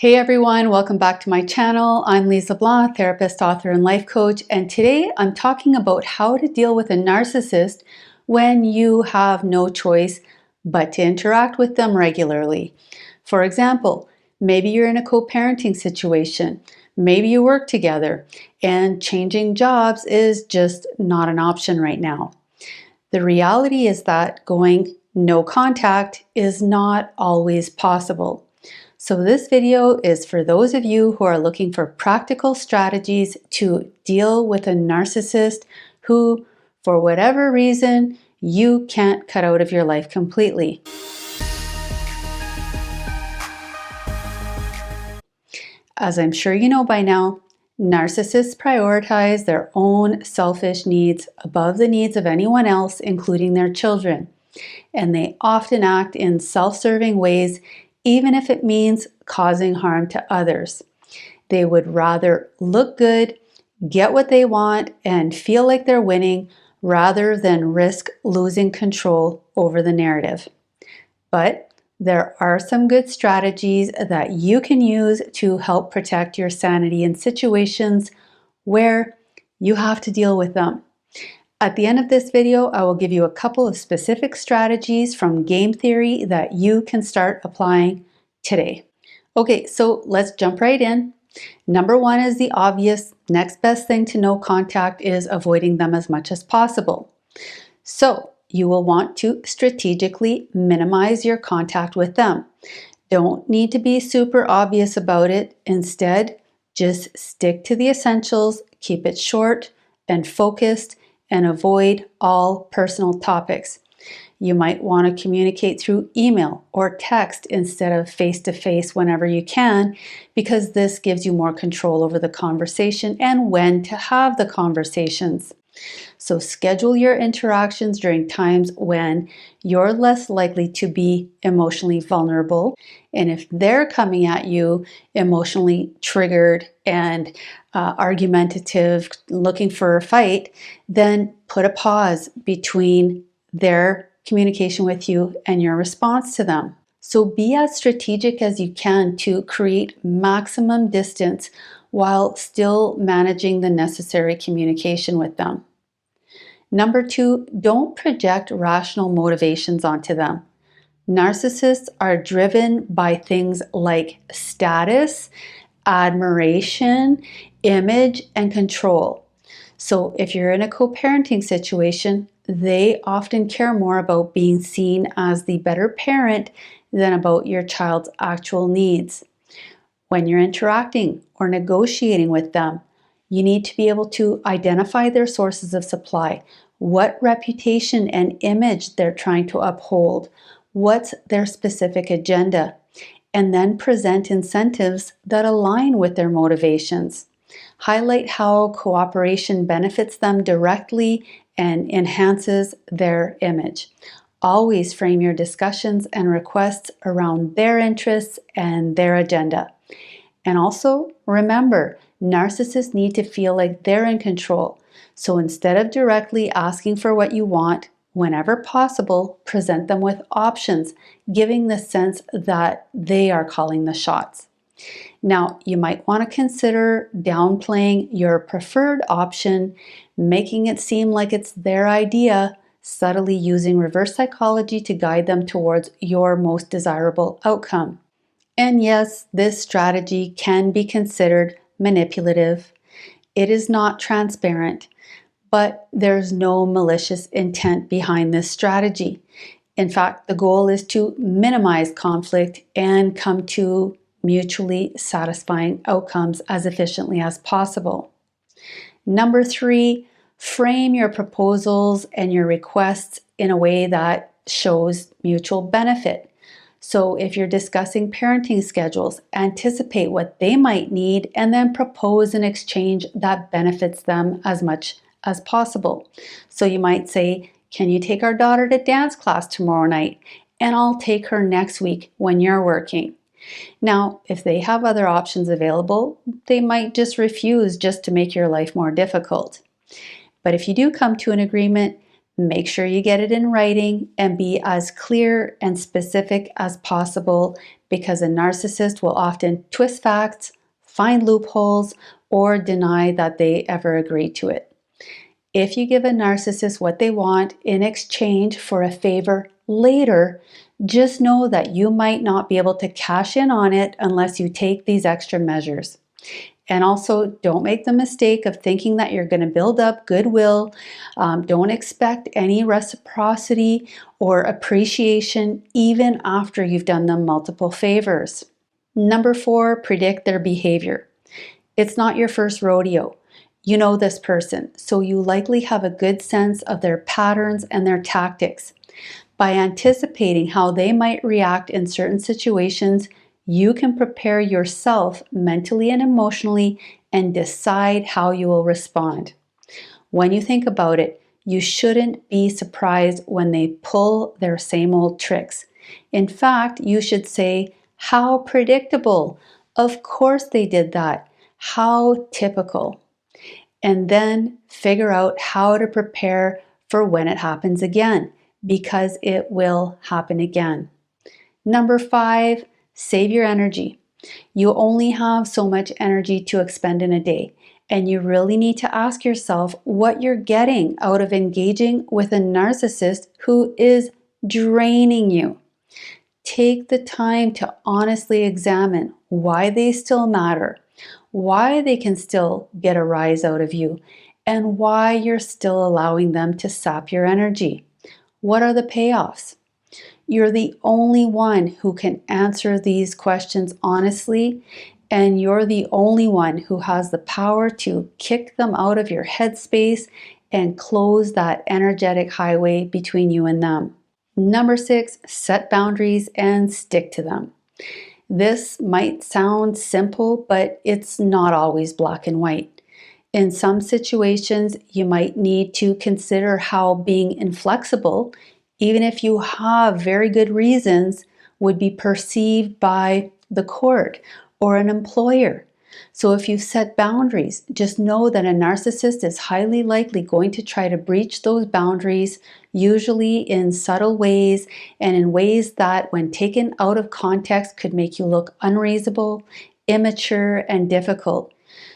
Hey everyone, welcome back to my channel. I'm Lise Leblanc, therapist, author, and life coach, and today I'm talking about how to deal with a narcissist when you have no choice but to interact with them regularly. For example, maybe you're in a co-parenting situation, maybe you work together, and changing jobs is just not an option right now. The reality is that going no contact is not always possible. So this video is for those of you who are looking for practical strategies to deal with a narcissist who, for whatever reason, you can't cut out of your life completely. As I'm sure you know by now, narcissists prioritize their own selfish needs above the needs of anyone else, including their children. And they often act in self-serving ways, even if it means causing harm to others. They would rather look good, get what they want, and feel like they're winning rather than risk losing control over the narrative. But there are some good strategies that you can use to help protect your sanity in situations where you have to deal with them. At the end of this video, I will give you a couple of specific strategies from game theory that you can start applying today. Okay, so let's jump right in. Number one is the obvious. Next best thing to no contact is avoiding them as much as possible. So you will want to strategically minimize your contact with them. Don't need to be super obvious about it. Instead, just stick to the essentials, keep it short and focused, and avoid all personal topics. You might want to communicate through email or text instead of face-to-face whenever you can, because this gives you more control over the conversation and when to have the conversations. So schedule your interactions during times when you're less likely to be emotionally vulnerable. And if they're coming at you emotionally triggered and argumentative, looking for a fight, then put a pause between their communication with you and your response to them. So be as strategic as you can to create maximum distance while still managing the necessary communication with them. Number two, don't project rational motivations onto them. Narcissists are driven by things like status, admiration, image, and control. So if you're in a co-parenting situation, they often care more about being seen as the better parent than about your child's actual needs. When you're interacting or negotiating with them, you need to be able to identify their sources of supply, what reputation and image they're trying to uphold, what's their specific agenda, and then present incentives that align with their motivations. Highlight how cooperation benefits them directly and enhances their image. Always frame your discussions and requests around their interests and their agenda. And also remember, narcissists need to feel like they're in control. So instead of directly asking for what you want, whenever possible, present them with options, giving the sense that they are calling the shots. Now, you might want to consider downplaying your preferred option, making it seem like it's their idea, subtly using reverse psychology to guide them towards your most desirable outcome. And yes, this strategy can be considered manipulative. It is not transparent, but there's no malicious intent behind this strategy. In fact, the goal is to minimize conflict and come to mutually satisfying outcomes as efficiently as possible. Number three, frame your proposals and your requests in a way that shows mutual benefit. So if you're discussing parenting schedules, anticipate what they might need and then propose an exchange that benefits them as much as possible. So you might say, can you take our daughter to dance class tomorrow night? And I'll take her next week when you're working. Now, if they have other options available, they might just refuse just to make your life more difficult. But if you do come to an agreement, make sure you get it in writing and be as clear and specific as possible because a narcissist will often twist facts, find loopholes, or deny that they ever agreed to it. If you give a narcissist what they want in exchange for a favor later, just know that you might not be able to cash in on it unless you take these extra measures. And also, don't make the mistake of thinking that you're going to build up goodwill. Don't expect any reciprocity or appreciation even after you've done them multiple favors. Number 4, predict their behavior. It's not your first rodeo. You know this person, so you likely have a good sense of their patterns and their tactics. By anticipating how they might react in certain situations, you can prepare yourself mentally and emotionally and decide how you will respond. When you think about it, you shouldn't be surprised when they pull their same old tricks. In fact, you should say, "How predictable! Of course they did that. How typical." And then figure out how to prepare for when it happens again, because it will happen again. Number 5, save your energy. You only have so much energy to expend in a day, and you really need to ask yourself what you're getting out of engaging with a narcissist who is draining you. Take the time to honestly examine why they still matter, why they can still get a rise out of you, and why you're still allowing them to sap your energy. What are the payoffs? You're the only one who can answer these questions honestly, and you're the only one who has the power to kick them out of your headspace and close that energetic highway between you and them. Number 6, set boundaries and stick to them. This might sound simple, but it's not always black and white. In some situations, you might need to consider how being inflexible, even if you have very good reasons, would be perceived by the court or an employer. So if you set boundaries, just know that a narcissist is highly likely going to try to breach those boundaries, usually in subtle ways and in ways that, when taken out of context, could make you look unreasonable, immature, and difficult.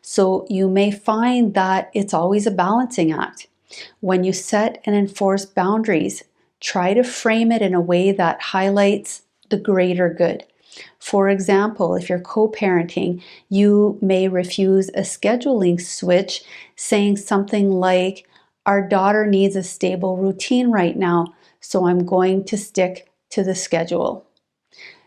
So you may find that it's always a balancing act. When you set and enforce boundaries, try to frame it in a way that highlights the greater good. For example, if you're co-parenting, you may refuse a scheduling switch, saying something like, "Our daughter needs a stable routine right now, so I'm going to stick to the schedule."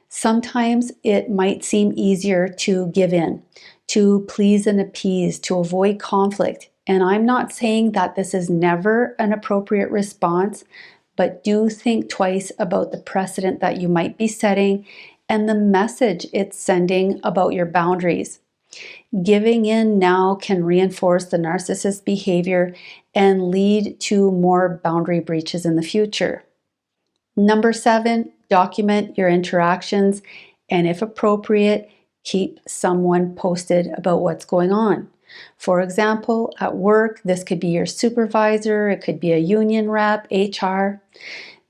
Sometimes it might seem easier to give in, to please and appease, to avoid conflict. And I'm not saying that this is never an appropriate response, but do think twice about the precedent that you might be setting and the message it's sending about your boundaries. Giving in now can reinforce the narcissist behavior and lead to more boundary breaches in the future. Number 7, document your interactions, and if appropriate, keep someone posted about what's going on. For example, at work, this could be your supervisor, it could be a union rep, HR.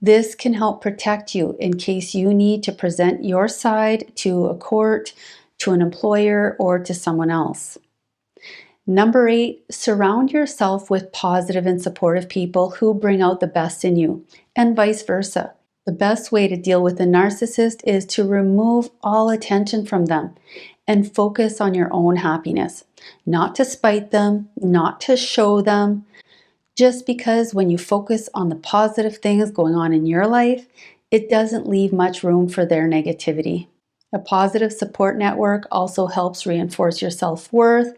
This can help protect you in case you need to present your side to a court, to an employer, or to someone else. Number 8, surround yourself with positive and supportive people who bring out the best in you, and vice versa. The best way to deal with a narcissist is to remove all attention from them and focus on your own happiness. Not to spite them, not to show them, just because when you focus on the positive things going on in your life, it doesn't leave much room for their negativity. A positive support network also helps reinforce your self-worth,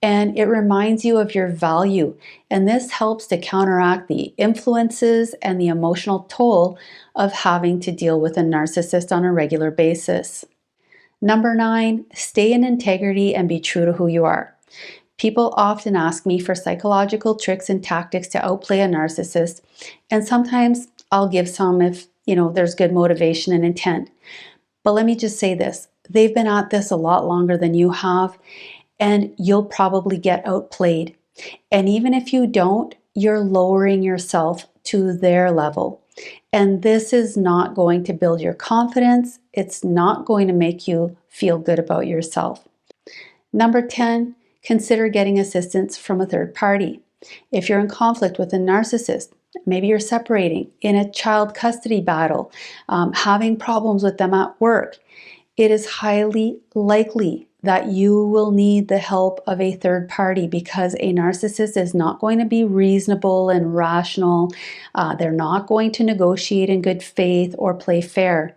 and it reminds you of your value. And this helps to counteract the influences and the emotional toll of having to deal with a narcissist on a regular basis. Number 9, stay in integrity and be true to who you are. People often ask me for psychological tricks and tactics to outplay a narcissist, and sometimes I'll give some if, there's good motivation and intent. But let me just say this, they've been at this a lot longer than you have, and you'll probably get outplayed. And even if you don't, you're lowering yourself to their level. And this is not going to build your confidence, it's not going to make you feel good about yourself. Number 10, consider getting assistance from a third party. If you're in conflict with a narcissist, maybe you're separating, in a child custody battle, having problems with them at work, it is highly likely that you will need the help of a third party because a narcissist is not going to be reasonable and rational. They're not going to negotiate in good faith or play fair.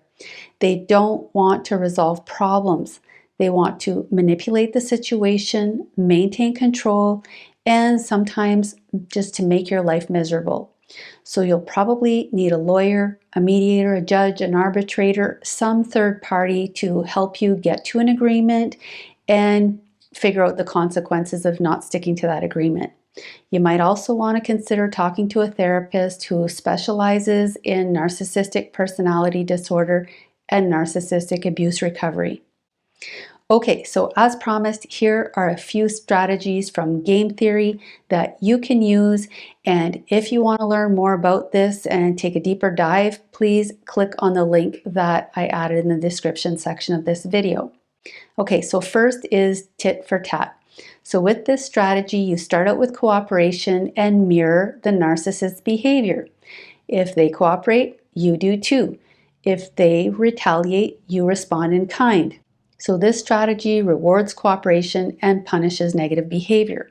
They don't want to resolve problems. They want to manipulate the situation, maintain control, and sometimes just to make your life miserable. So you'll probably need a lawyer, a mediator, a judge, an arbitrator, some third party to help you get to an agreement and figure out the consequences of not sticking to that agreement. You might also want to consider talking to a therapist who specializes in narcissistic personality disorder and narcissistic abuse recovery. Okay, so as promised, here are a few strategies from game theory that you can use. And if you want to learn more about this and take a deeper dive, please click on the link that I added in the description section of this video. Okay, so first is tit for tat. So with this strategy, you start out with cooperation and mirror the narcissist's behavior. If they cooperate, you do too. If they retaliate, you respond in kind. So this strategy rewards cooperation and punishes negative behavior.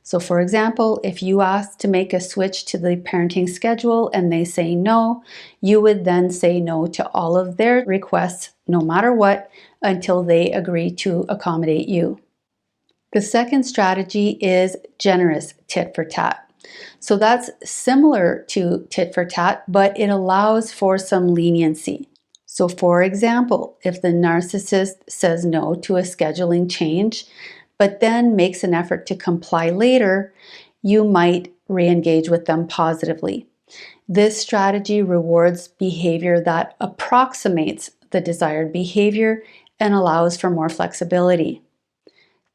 So for example, if you ask to make a switch to the parenting schedule and they say no, you would then say no to all of their requests, no matter what, until they agree to accommodate you. The second strategy is generous tit for tat. So that's similar to tit for tat, but it allows for some leniency. So for example, if the narcissist says no to a scheduling change, but then makes an effort to comply later, you might re-engage with them positively. This strategy rewards behavior that approximates the desired behavior and allows for more flexibility.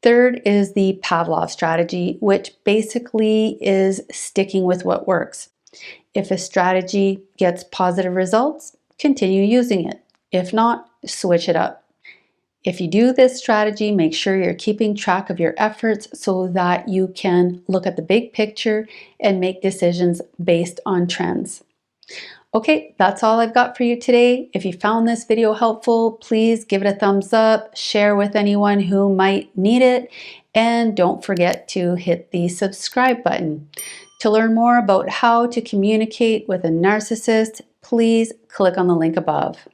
Third is the Pavlov strategy, which basically is sticking with what works. If a strategy gets positive results, continue using it. If not, switch it up. If you do this strategy, make sure you're keeping track of your efforts so that you can look at the big picture and make decisions based on trends. Okay, that's all I've got for you today. If you found this video helpful, please give it a thumbs up, share with anyone who might need it, and don't forget to hit the subscribe button. To learn more about how to communicate with a narcissist, please click on the link above.